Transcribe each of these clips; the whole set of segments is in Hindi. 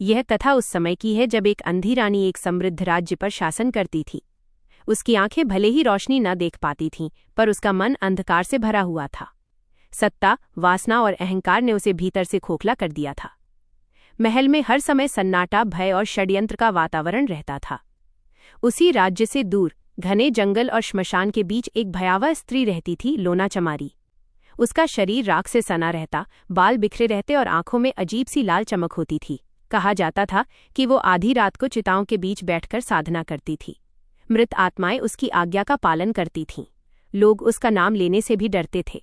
यह कथा उस समय की है जब एक अंधी रानी एक समृद्ध राज्य पर शासन करती थी। उसकी आंखें भले ही रोशनी न देख पाती थीं, पर उसका मन अंधकार से भरा हुआ था। सत्ता, वासना और अहंकार ने उसे भीतर से खोखला कर दिया था। महल में हर समय सन्नाटा, भय और षड्यंत्र का वातावरण रहता था। उसी राज्य से दूर घने जंगल और श्मशान के बीच एक भयावह स्त्री रहती थी, लोना चमारी। उसका शरीर राख से सना रहता, बाल बिखरे रहते और आंखों में अजीब सी लाल चमक होती थी। कहा जाता था कि वो आधी रात को चिताओं के बीच बैठकर साधना करती थी। मृत आत्माएं उसकी आज्ञा का पालन करती थीं। लोग उसका नाम लेने से भी डरते थे।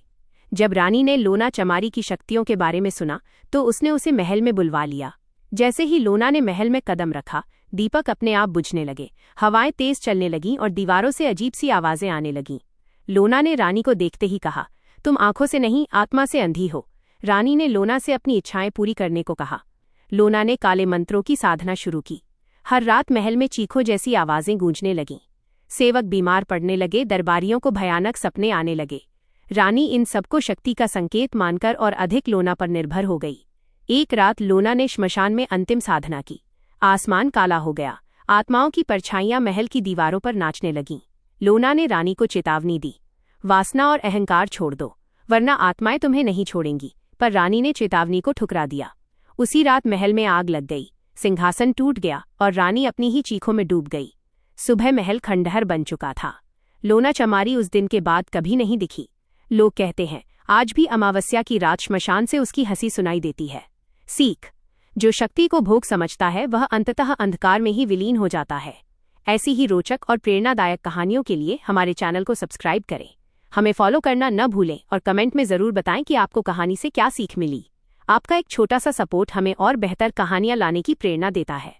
जब रानी ने लोना चमारी की शक्तियों के बारे में सुना तो उसने उसे महल में बुलवा लिया। जैसे ही लोना ने महल में कदम रखा, दीपक अपने आप बुझने लगे, हवाएं तेज चलने लगीं और दीवारों से अजीब सी आवाजें आने लगीं। लोना ने रानी को देखते ही कहा, तुम आंखों से नहीं, आत्मा से अंधी हो। रानी ने लोना से अपनी इच्छाएं पूरी करने को कहा। लोना ने काले मंत्रों की साधना शुरू की। हर रात महल में चीखों जैसी आवाजें गूंजने लगीं। सेवक बीमार पड़ने लगे, दरबारियों को भयानक सपने आने लगे। रानी इन सबको शक्ति का संकेत मानकर और अधिक लोना पर निर्भर हो गई। एक रात लोना ने श्मशान में अंतिम साधना की। आसमान काला हो गया, आत्माओं की परछाइयां महल की दीवारों पर नाचने लगीं। लोना ने रानी को चेतावनी दी, वासना और अहंकार छोड़ दो, वरना आत्माएं तुम्हें नहीं छोड़ेंगी। पर रानी ने चेतावनी को ठुकरा दिया। उसी रात महल में आग लग गई, सिंहासन टूट गया और रानी अपनी ही चीखों में डूब गई। सुबह महल खंडहर बन चुका था। लोना चमारी उस दिन के बाद कभी नहीं दिखी। लोग कहते हैं आज भी अमावस्या की रात श्मशान से उसकी हंसी सुनाई देती है। सीख: जो शक्ति को भोग समझता है वह अंततः अंधकार में ही विलीन हो जाता है। ऐसी ही रोचक और प्रेरणादायक कहानियों के लिए हमारे चैनल को सब्सक्राइब करें। हमें फॉलो करना न भूलें और कमेंट में ज़रूर बताएं कि आपको कहानी से क्या सीख मिली। आपका एक छोटा सा सपोर्ट हमें और बेहतर कहानियां लाने की प्रेरणा देता है।